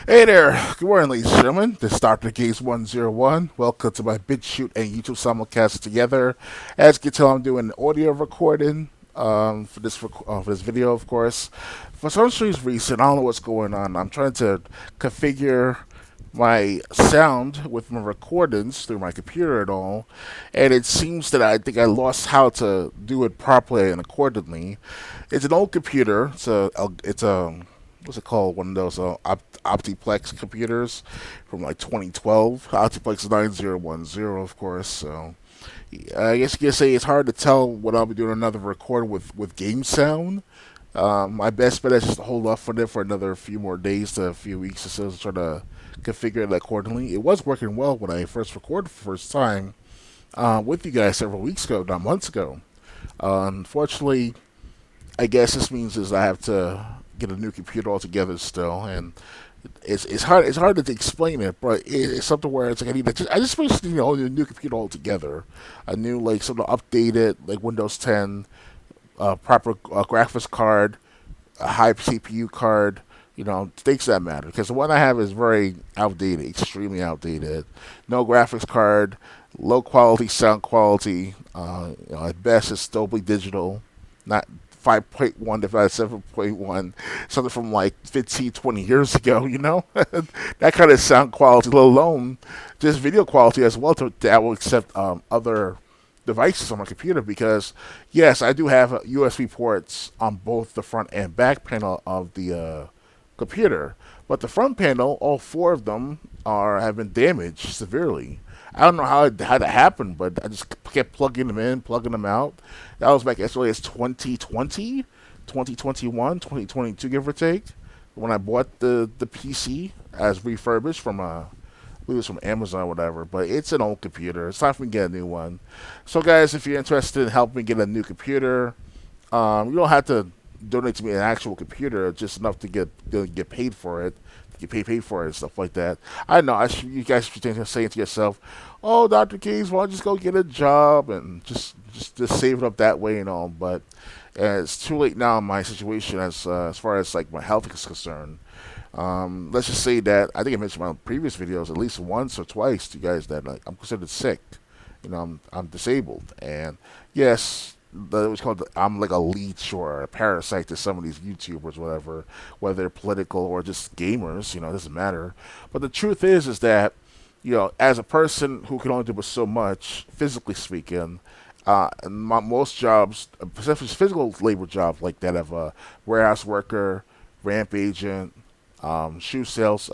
Hey there, good morning, ladies and gentlemen. This is DoctorGames101. Welcome to my BitChute and YouTube simulcast together. As you can tell, I'm doing an audio recording for this video, of course. For some strange reason, I don't know what's going on. I'm trying to configure my sound with my recordings through my computer and all, and it seems that I think I lost how to do it properly and accordingly. It's an old computer. It's a what's it called? One of those Optiplex computers from like 2012. Optiplex 9010, of course. So I guess you could say it's hard to tell when I'll be doing another record with game sound. My best bet is just to hold off on it for another few more days to a few weeks or so to try to configure it accordingly. It was working well when I first recorded for the first time with you guys several weeks ago, not months ago. Unfortunately, I guess this means is I have to get a new computer altogether still, and it's hard to explain it, but it's something where it's like I just basically need a new computer altogether, a new like something updated like Windows 10, proper graphics card, a high CPU card, things that matter. Because the one I have is very outdated, extremely outdated. No graphics card, low quality sound quality. At best, it's Dolby Digital, not 5.1 if not 7.1, something from like 15, 20 years ago, that kind of sound quality, let alone just video quality as well, that will accept other devices on my computer. Because yes, I do have USB ports on both the front and back panel of the computer, but the front panel, all four of them have been damaged severely. I don't know how that happened, but I just kept plugging them in, plugging them out. That was back as early as 2020, 2021, 2022, give or take, when I bought the PC as refurbished from I believe it was from Amazon or whatever. But it's an old computer. It's time for me to get a new one. So guys, if you're interested in helping me get a new computer, you don't have to donate to me an actual computer, just enough to get paid for it, get paid for it and stuff like that. I know you guys should be saying to yourself, "Oh, Dr. Keys, why don't you just go get a job and just save it up that way and all?" But it's too late now in my situation as far as like my health is concerned. Let's just say that I think I mentioned in my previous videos at least once or twice to you guys that like I'm considered sick. I'm disabled, and yes, I'm like a leech or a parasite to some of these YouTubers, whatever, whether they're political or just gamers. It doesn't matter. But the truth is that as a person who can only do so much, physically speaking, most jobs, especially physical labor jobs like that of a warehouse worker, ramp agent, shoe sales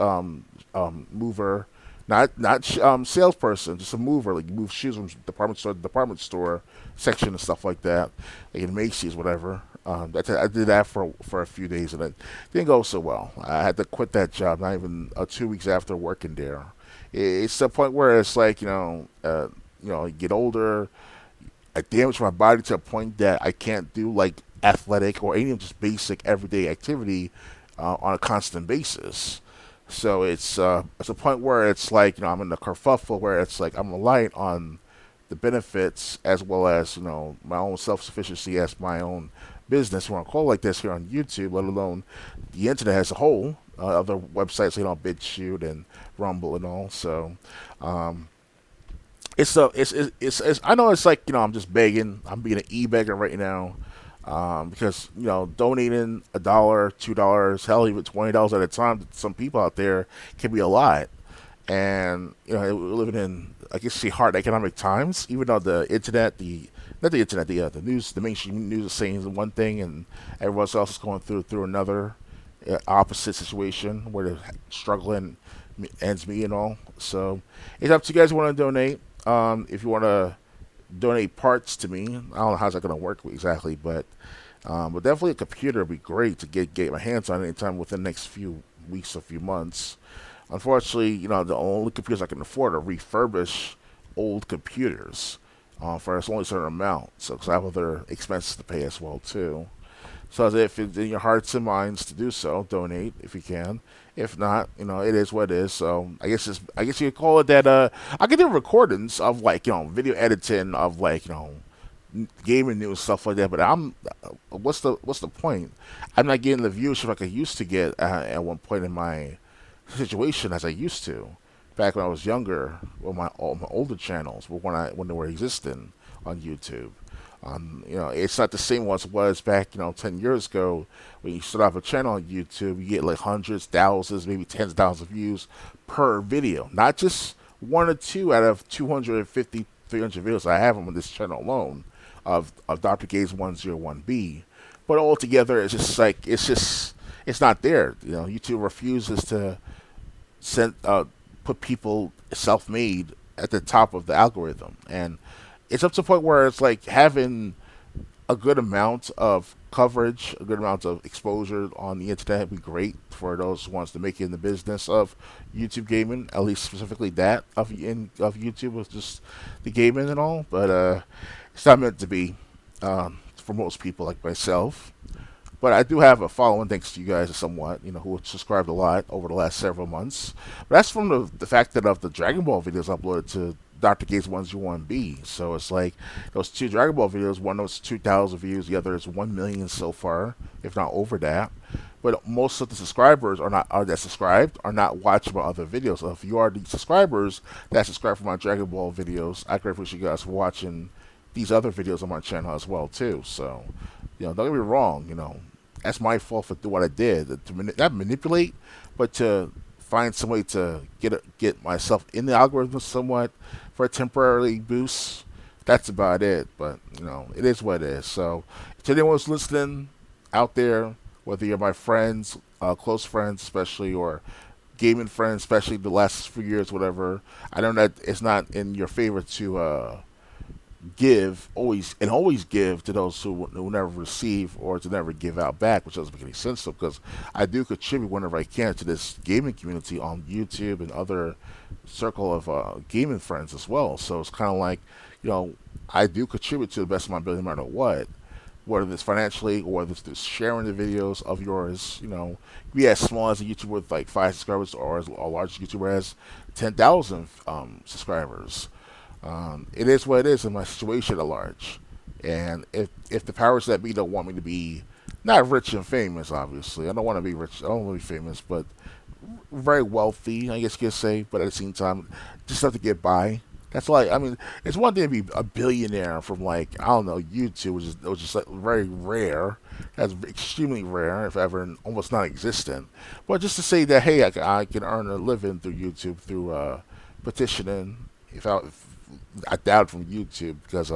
mover, not salesperson, just a mover. Like you move shoes from department store section and stuff like that, like in Macy's, whatever. I did that for a few days and it didn't go so well. I had to quit that job not even 2 weeks after working there. It's the point where it's like you get older. I damage my body to a point that I can't do like athletic or any just basic everyday activity on a constant basis. So it's a point where it's like I'm in the kerfuffle where it's like I'm reliant on the benefits as well as my own self sufficiency as my own business. We want to call it like this here on YouTube, let alone the internet as a whole. Other websites, BitChute and Rumble and all. So it's I know it's like I'm just begging. I'm being an e-beggar right now. Because donating $1, $2, hell, even $20 at a time to some people out there can be a lot. And we're living in, I guess, hard economic times. Even though the internet, not the internet, the news, the mainstream news is saying one thing, and everyone else is going through another opposite situation where they're struggling ends meet and all. So it's up to you guys who want to donate. If you want to donate parts to me, I don't know how's that going to work exactly, but definitely a computer would be great to get my hands on anytime within the next few weeks or few months. Unfortunately, the only computers I can afford are refurbish old computers for only a certain amount. So, because I have other expenses to pay as well too. So, if it's in your hearts and minds to do so, donate if you can. If not, it is what it is. So, I guess you could call it that. I can do recordings of like video editing of like gaming news stuff like that. But what's the point? I'm not getting the viewership like I used to get at one point in my situation as I used to back when I was younger, with my all my older channels, but when they were existing on YouTube. It's not the same as it was back, 10 years ago when you start off a channel on YouTube, you get like hundreds, thousands, maybe tens of thousands of views per video, not just one or two out of 250, 300 videos I have on this channel alone of Dr. Games 101B. But altogether, it's just like it's not there. YouTube refuses to send put people self-made at the top of the algorithm, and it's up to the point where it's like having a good amount of coverage, a good amount of exposure on the internet would be great for those who wants to make it in the business of YouTube gaming, at least specifically that of YouTube with just the gaming and all. But it's not meant to be for most people like myself. But I do have a following, thanks to you guys, somewhat, who have subscribed a lot over the last several months. But that's from the fact that of the Dragon Ball videos uploaded to Dr. Games 101B. So it's like those two Dragon Ball videos, one was 2,000 views, the other is 1 million so far, if not over that. But most of the subscribers that subscribed are not watching my other videos. So if you are the subscribers that subscribe for my Dragon Ball videos, I greatly appreciate you guys for watching these other videos on my channel as well too. So, don't get me wrong, that's my fault for doing what I did. Not manipulate, but to find some way to get myself in the algorithm somewhat for a temporary boost. That's about it. But it is what it is. So, to anyone who's listening out there, whether you're my friends, close friends especially, or gaming friends, especially the last few years, whatever, I know that it's not in your favor to always give to those who never receive or to never give out back, which doesn't make any sense. So, because I do contribute whenever I can to this gaming community on YouTube and other circle of gaming friends as well. So it's kind of like, I do contribute to the best of my ability, no matter what. Whether it's financially or whether it's sharing the videos of yours, be as small as a YouTuber with like 5 subscribers or as a large YouTuber has 10,000 subscribers. It is what it is in my situation at large. And if the powers that be don't want me to be not rich and famous, obviously, I don't want to be rich. I don't want to be famous, but very wealthy, I guess you could say. But at the same time, just have to get by. That's like, I mean, it's one thing to be a billionaire from like, I don't know, YouTube, which is just like very rare. That's extremely rare, if ever, almost non-existent. But just to say that, hey, I can earn a living through YouTube through petitioning. I doubt from YouTube, because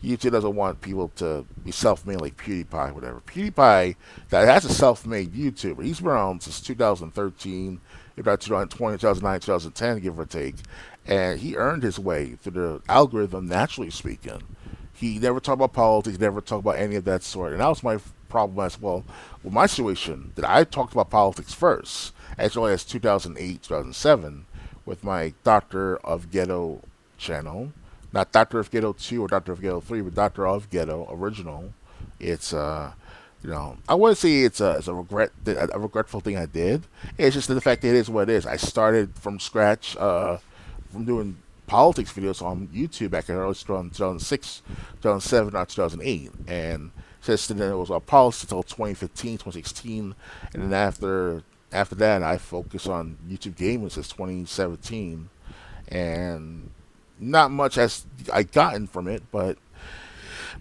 YouTube doesn't want people to be self-made like PewDiePie, whatever. PewDiePie, that's a self-made YouTuber. He's been around since 2013, about 2020, 2009, 2010, give or take, and he earned his way through the algorithm. Naturally speaking, he never talked about politics, never talked about any of that sort, and that was my problem as well with my situation. That I talked about politics first, as early as 2008, 2007, with my Doctor of Ghetto channel, not Doctor of Ghetto 2 or Doctor of Ghetto 3, but Doctor of Ghetto original. It's I wouldn't say it's a regretful thing I did. It's just the fact that it is what it is. I started from scratch from doing politics videos on YouTube back in early 2006, 2007, or 2008, and since then it was politics until 2015, 2016, and then after that I focused on YouTube gaming since 2017, and not much has I gotten from it, but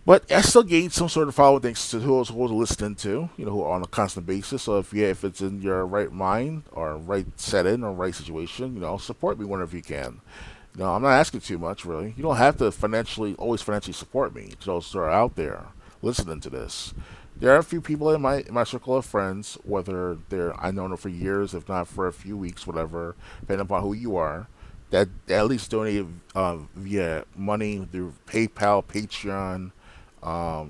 I still gained some sort of following thanks to who are listening to, who are on a constant basis. So if it's in your right mind or right setting or right situation, support me whenever you can. I'm not asking too much, really. You don't have to always financially support me. Those who are out there listening to this, there are a few people in my circle of friends, whether I know them for years, if not for a few weeks, whatever, depending upon who you are, that at least donate via money through PayPal, Patreon.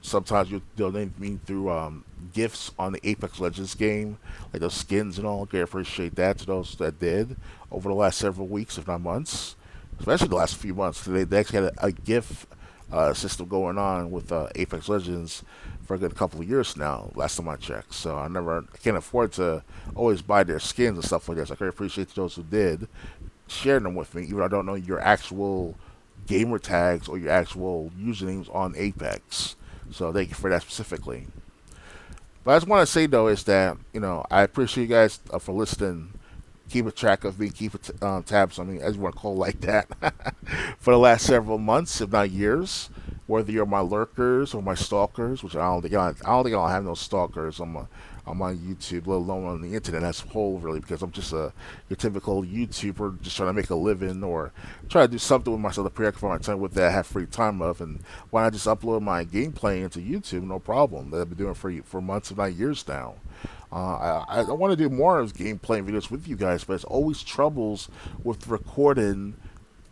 Sometimes you donate me through gifts on the Apex Legends game, like those skins and all. I appreciate that to those that did over the last several weeks, if not months, especially the last few months. They actually had a gift system going on with Apex Legends for a good couple of years now. Last time I checked, so I can't afford to always buy their skins and stuff like that. So I can appreciate those who did share them with me, even though I don't know your actual gamer tags or your actual usernames on Apex. So thank you for that specifically. But I just want to say though is that I appreciate you guys for listening keep a track of me, keep tabs on me, as you want to call it like that, for the last several months, if not years. Whether you're my lurkers or my stalkers, which I don't think I'll have no stalkers on my YouTube, let alone on the internet as a whole, really, because I'm just your typical YouTuber, just trying to make a living or try to do something with myself to preoccupy my time with that I have free time of, and why not just upload my gameplay into YouTube? No problem. That I've been doing for months, if not years now. I want to do more of gameplay videos with you guys, but it's always troubles with recording,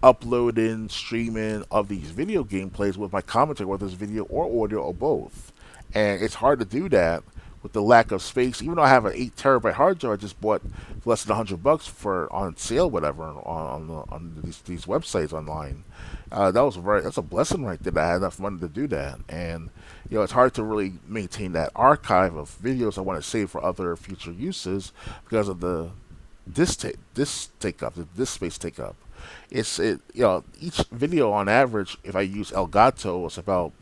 uploading, streaming of these video gameplays with my commentary, whether it's video or audio or both. And it's hard to do that with the lack of space. Even though I have an 8 terabyte hard drive, I just bought for less than $100 for on sale, whatever, on these websites online. That's a blessing right there that I had enough money to do that. And it's hard to really maintain that archive of videos I want to save for other future uses because of the this take up, this space take up. Each video on average, if I use Elgato, it's about,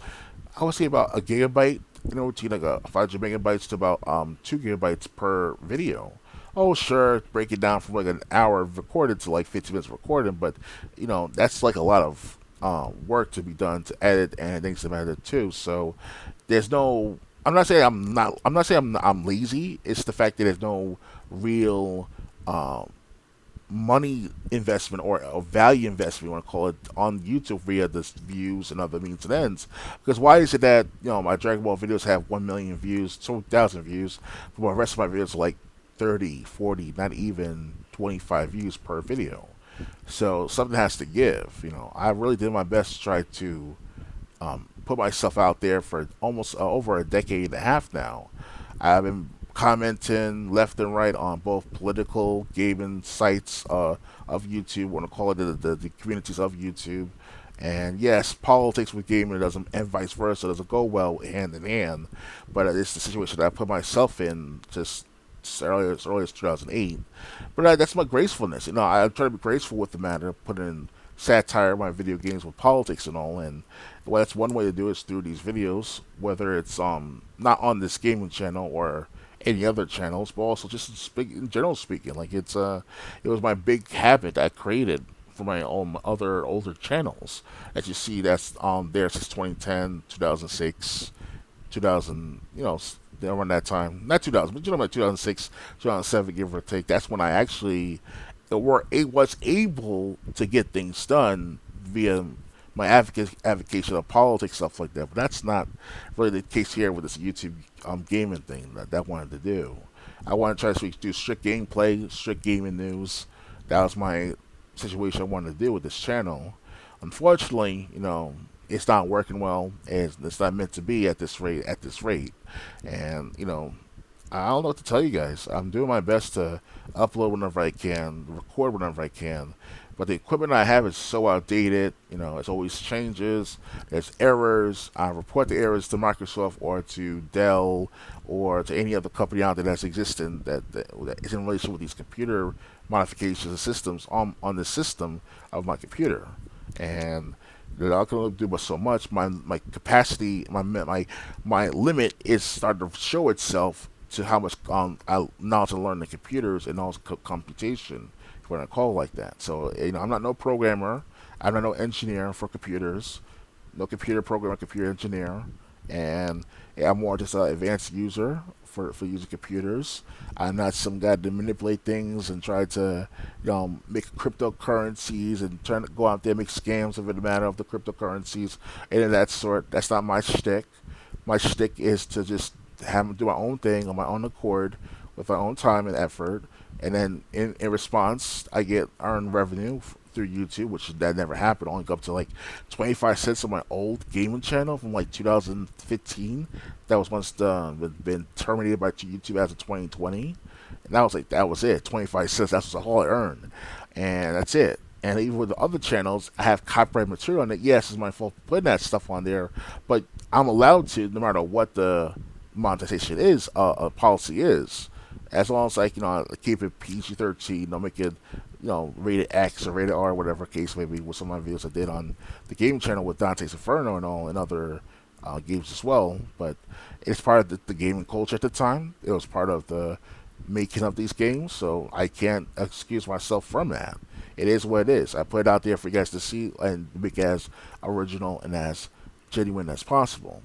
I would say, about a gigabyte, between like a 500 megabytes to about 2 gigabytes per video. Oh, sure, break it down from like an hour of recorded to like 15 minutes of recording, but that's like a lot of work to be done to edit and things to matter too. So there's no. I'm not saying I'm not. I'm not saying I'm lazy. It's the fact that there's no real money investment or a value investment, you want to call it, on YouTube via the views and other means and ends. Because why is it that my Dragon Ball videos have 1 million views, 2,000 views, but the rest of my videos are like 30, 40, not even 25 views per video? So something has to give. I really did my best to try to put myself out there for almost over a decade and a half now. I've been commenting left and right on both political gaming sites of YouTube, want to call it the communities of YouTube. And yes, politics with gaming doesn't, and vice versa, doesn't go well hand in hand. But it's the situation that I put myself in just as early as 2008. But that's my gracefulness. I try to be graceful with the matter, putting in satire in my video games with politics and all. And well, that's one way to do it, is through these videos, whether it's not on this gaming channel or any other channels, but also just in general speaking. Like it was my big habit I created for my own other older channels. As you see, that's there since 2010, 2006, 2000. Around that time, not 2000, but like 2006, 2007, give or take. That's when I actually was able to get things done via my advocation of politics, stuff like that. But that's not really the case here with this YouTube gaming thing that I wanted to do. I wanted to try to do strict gameplay, strict gaming news. That was my situation I wanted to do with this channel. Unfortunately, it's not working well, and it's not meant to be at this rate. And I don't know what to tell you guys. I'm doing my best to upload whenever I can, record whenever I can. But the equipment I have is so outdated. It always changes. There's errors. I report the errors to Microsoft or to Dell or to any other company out there that's existing that is in relation with these computer modifications and systems on the system of my computer. And I can only do but so much. My capacity, my limit is starting to show itself to how much knowledge I learn in computers and also computation, if you want to call it like that. So I'm not no programmer. I'm not no engineer for computers, no computer programmer, computer engineer, and I'm more just an advanced user for using computers. I'm not some guy to manipulate things and try to make cryptocurrencies and trying to go out there and make scams of it, the matter of the cryptocurrencies and of that sort. That's not my shtick. My shtick is to just do my own thing on my own accord with my own time and effort, and then in response I earn revenue through YouTube, which that never happened. Only go up to like 25 cents on my old gaming channel from like 2015. That was once been terminated by YouTube as of 2020, and that was it. 25 cents. That's all I earned, and that's it. And even with the other channels, I have copyright material on it. Yes, it's my fault for putting that stuff on there, but I'm allowed to, no matter what the monetization is, policy is, as long as I keep it PG-13, don't make it rated X or rated R, whatever case may be. With some of my videos I did on the game channel with Dante's Inferno and all, and other games as well. But it's part of the gaming culture at the time. It was part of the making of these games, so I can't excuse myself from that. It is what it is. I put it out there for you guys to see and make it as original and as genuine as possible.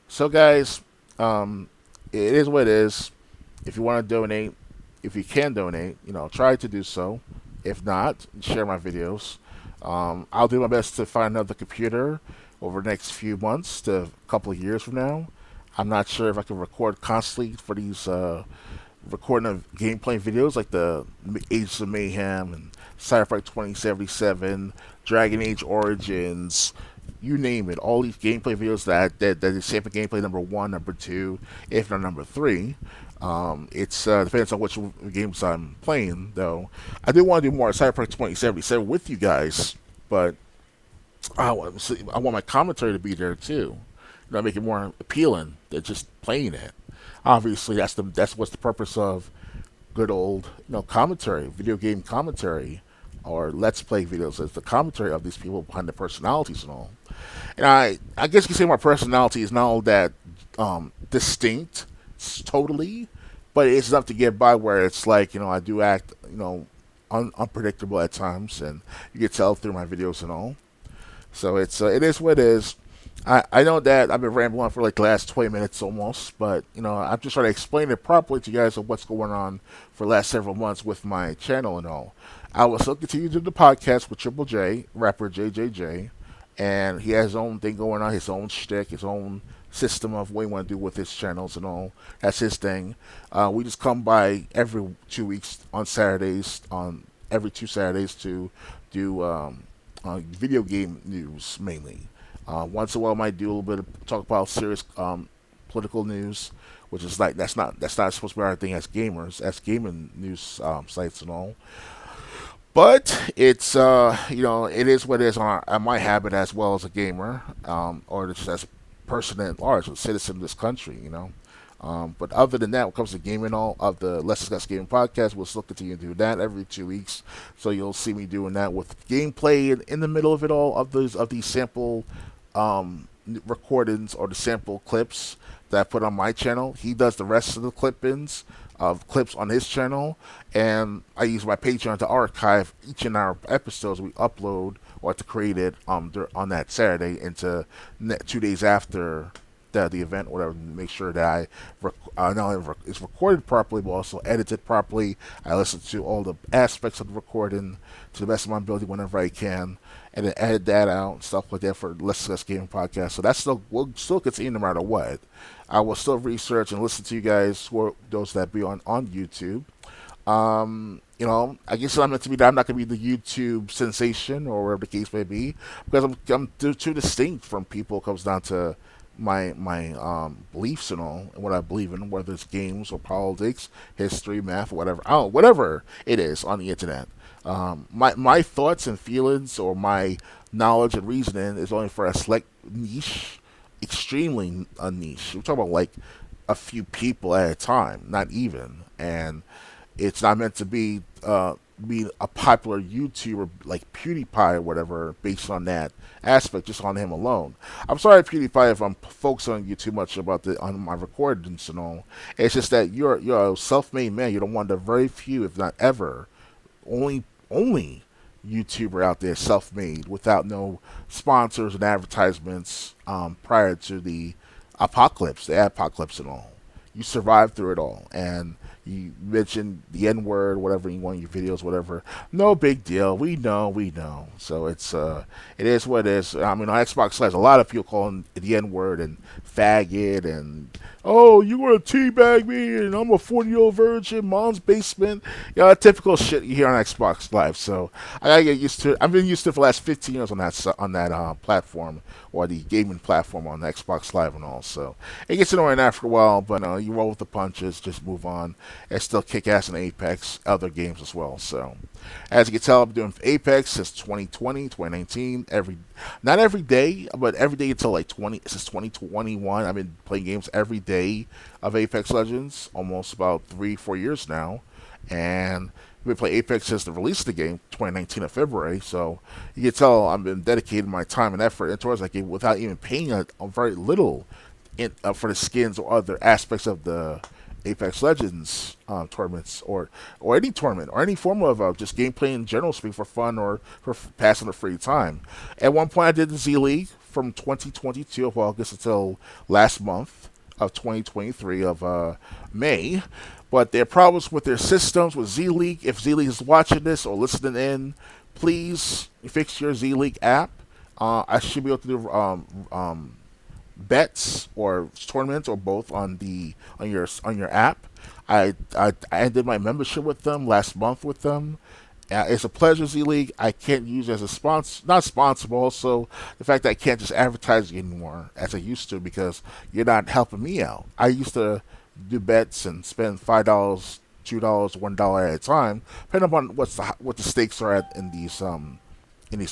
So, guys, it is what it is. If you want to donate, if you can donate, try to do so. If not, share my videos. I'll do my best to find another computer over the next few months to a couple of years from now. I'm not sure if I can record constantly for these recording of gameplay videos like the Ages of Mayhem and Cyberpunk 2077, Dragon Age Origins, you name it. All these gameplay videos that is sample gameplay number one, number two, if not number three. It's depends on which games I'm playing, though. I do want to do more Cyberpunk 2077 with you guys, but I want my commentary to be there too. Make it more appealing than just playing it. Obviously, that's what's the purpose of good old commentary, video game commentary, or let's play videos. It's the commentary of these people behind the personalities and all. And I guess you could say my personality is not all that distinct totally, but it's enough to get by where it's like I do act unpredictable at times, and you can tell through my videos and all. So it is what it is. I know that I've been rambling on for like the last 20 minutes almost, but I'm just trying to explain it properly to you guys of what's going on for the last several months with my channel and all. I will still continue to do the podcast with Triple J, rapper JJJ, and he has his own thing going on, his own shtick, his own system of what he want to do with his channels and all. That's his thing. We just come by every 2 weeks on Saturdays, on every 2 Saturdays to do video game news mainly. Once in a while, I might do a little bit of talk about serious political news, which is like that's not supposed to be our thing as gamers, as gaming news sites and all. But it's it is what it is on my habit as well as a gamer, or just as a person at large, a citizen of this country. But other than that, when it comes to gaming, all of the Let's Discuss Gaming podcast, we'll still continue to do that every 2 weeks. So you'll see me doing that with gameplay in the middle of it all of these sample recordings or the sample clips that I put on my channel. He does the rest of the clip-ins of clips on his channel, and I use my Patreon to archive each and our episodes we upload or to create it on that Saturday into 2 days after the event, or whatever, to make sure that not only it's recorded properly, but also edited properly. I listen to all the aspects of the recording to the best of my ability whenever I can, and then edit that out and stuff like that for Let's Discuss Gaming podcast. So that's will still continue no matter what. I will still research and listen to you guys, for those that be on YouTube. I guess I'm meant to be that I'm not going to be the YouTube sensation or whatever the case may be, because I'm too distinct from people. It comes down to my beliefs and all, and what I believe in, whether it's games or politics, history, math, or whatever it is on the internet. My thoughts and feelings or my knowledge and reasoning is only for a select niche, extremely a niche. We're talking about like a few people at a time, not even, and it's not meant to be a popular YouTuber like PewDiePie or whatever based on that aspect, just on him alone. I'm sorry, PewDiePie, if I'm focusing on you too much about on my recordings and all. It's just that you're a self-made man. You're one of the very few, if not ever, only YouTuber out there self-made without no sponsors and advertisements prior to the apocalypse and all. You survived through it all, and you mentioned the N-word, whatever you want in your videos, whatever. No big deal. We know. So it is what it is. I mean, on Xbox Live, a lot of people calling the N-word and faggot and, oh, you want to teabag me and I'm a 40-year-old virgin, mom's basement. Typical shit you hear on Xbox Live. So I gotta get used to it. I've been used to it for the last 15 years on that platform, or the gaming platform on Xbox Live and all. So it gets annoying after a while, but you roll with the punches, just move on. And still kick ass in Apex, other games as well. So, as you can tell, I've been doing Apex since 2020, 2019. Not every day, but every day until since 2021. I've been playing games every day of Apex Legends, almost about 3-4 years now. And we've been playing Apex since the release of the game, 2019 of February. So, you can tell I've been dedicating my time and effort towards that game without even paying a very little for the skins or other aspects of the Apex Legends tournaments, or any tournament, or any form of just gameplay in general, speak for fun or for passing the free time. At one point, I did the Z League from 2022 of August until last month of 2023 of May. But there are problems with their systems with Z League. If Z League is watching this or listening in, please fix your Z League app. I should be able to do bets or tournaments or both on your app. I ended my membership with them last month with them. It's a pleasure, Z League. I can't use it as a sponsor, not sponsor, but also the fact that I can't just advertise you anymore as I used to because you're not helping me out. I used to do bets and spend $5, $2, $1 at a time, depending upon what the stakes are at in these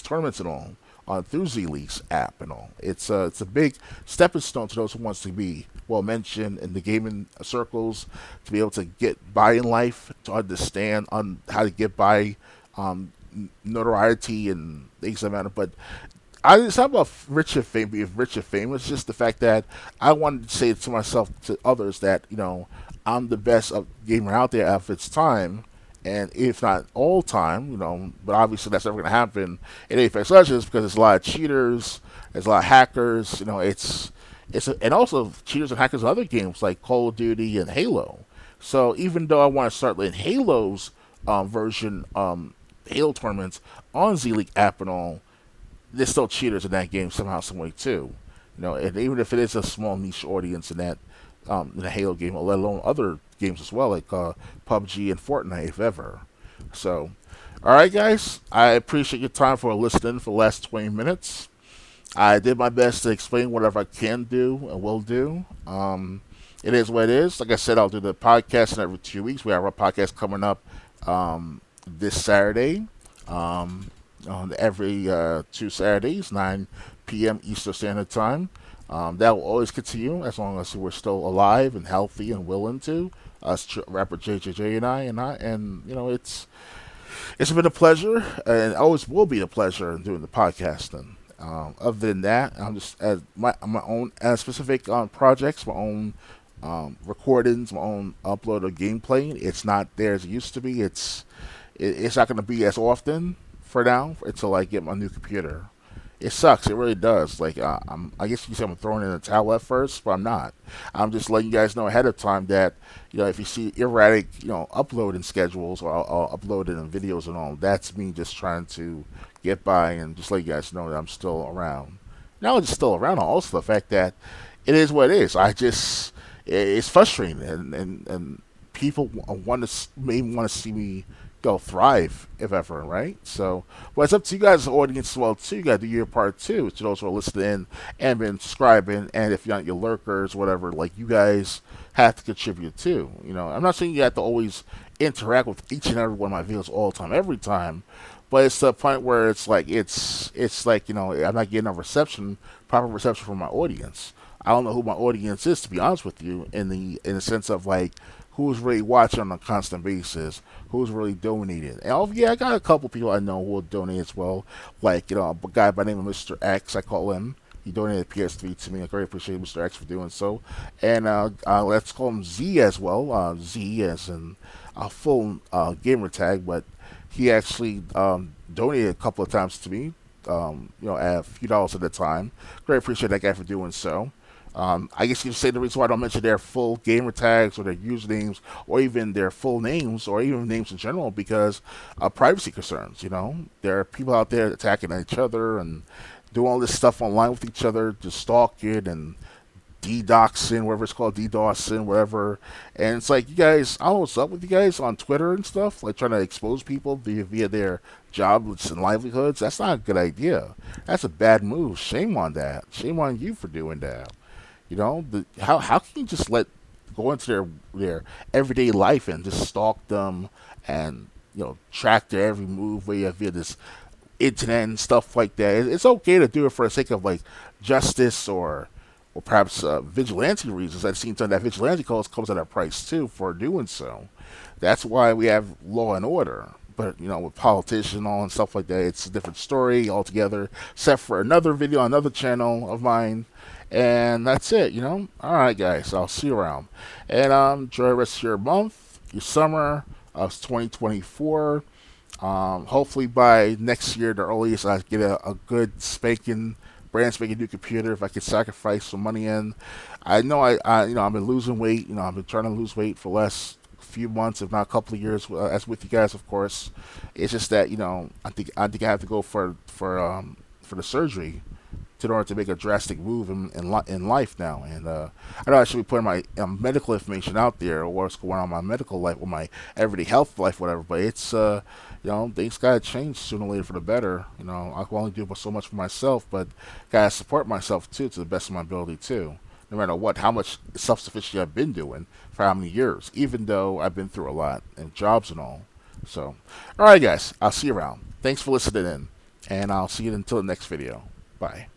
tournaments and all through Z League's app and all. It's a big stepping stone to those who wants to be well mentioned in the gaming circles, to be able to get by in life, to understand on how to get by notoriety and things like that. But it's not about being rich and famous. It's just the fact that I wanted to say to myself, to others, that I'm the best gamer out there of its time, and if not all time, but obviously that's never going to happen in Apex Legends because there's a lot of cheaters, there's a lot of hackers, and also cheaters and hackers in other games like Call of Duty and Halo. So even though I want to start letting Halo's version, Halo tournaments on Z League app and all, there's still cheaters in that game somehow, some way too. And even if it is a small niche audience in the Halo game, let alone other games as well, like PUBG and Fortnite, if ever. So, all right, guys, I appreciate your time for listening for the last 20 minutes. I did my best to explain whatever I can do and will do. It is what it is. Like I said, I'll do the podcast every 2 weeks. We have our podcast coming up this Saturday. On every 2 Saturdays, 9 p.m. Eastern Standard Time. That will always continue as long as we're still alive and healthy and willing to. Us, rapper JJJ and it's been a pleasure and always will be a pleasure doing the podcasting. Other than that, I'm just as my own specific projects, my own recordings, my own upload of gameplay. It's not there as it used to be. It's not going to be as often for now until I get my new computer. It sucks. It really does. I guess you can say I'm throwing in the towel at first, but I'm not. I'm just letting you guys know ahead of time that if you see erratic uploading schedules or uploading videos and all, that's me just trying to get by and just let you guys know that I'm still around. Not only just still around, also the fact that it is what it is. It's frustrating and people may want to see me thrive if ever, right? So, but it's up to you guys, the audience as well too. You got to do your part too. To those who are listening and been subscribing, and if you're not your lurkers, whatever, you guys have to contribute too. I'm not saying you have to always interact with each and every one of my videos all the time, every time, but it's to the point where it's like I'm not getting a proper reception from my audience. I don't know who my audience is, to be honest with you, in the sense of who's really watching on a constant basis, who's really donating. And I got a couple people I know who will donate as well. A guy by the name of Mr. X, I call him. He donated PS3 to me. I very appreciate Mr. X for doing so. And let's call him Z as well. Z as in a full gamer tag, but he actually donated a couple of times to me. At a few dollars at a time. Very appreciate that guy for doing so. I guess you could say the reason why I don't mention their full gamer tags or their usernames or even their full names or even names in general because of privacy concerns. There are people out there attacking each other and doing all this stuff online with each other, just stalking and DDoSing, whatever it's called, DDoSing, whatever. And it's you guys, I don't know what's up with you guys on Twitter and stuff, trying to expose people via their jobs and livelihoods. That's not a good idea. That's a bad move. Shame on that. Shame on you for doing that. How can you just go into their everyday life and just stalk them and track their every move via this internet and stuff like that? It's okay to do it for the sake of justice or perhaps vigilante reasons. At the same time, that vigilante comes at a price too for doing so. That's why we have law and order. But with politicians and all and stuff like that, it's a different story altogether. Except for another video on another channel of mine, and that's it. All right, guys, I'll see you around, and enjoy the rest of your month, your summer of 2024. Hopefully by next year, the earliest, I get a good brand spanking new computer. If I could sacrifice some money in, I know I've been losing weight. I've been trying to lose weight for the last few months, if not a couple of years, as with you guys, of course. It's just that I think I have to go for the surgery in order to make a drastic move in life now. And I know I should be putting my medical information out there, or what's going on in my medical life, or my everyday health life, whatever. But it's things gotta change sooner or later for the better. I can only do so much for myself, but gotta support myself too to the best of my ability too. No matter what, how much self-sufficiency I've been doing for how many years, even though I've been through a lot and jobs and all. So, all right, guys, I'll see you around. Thanks for listening in, and I'll see you until the next video. Bye.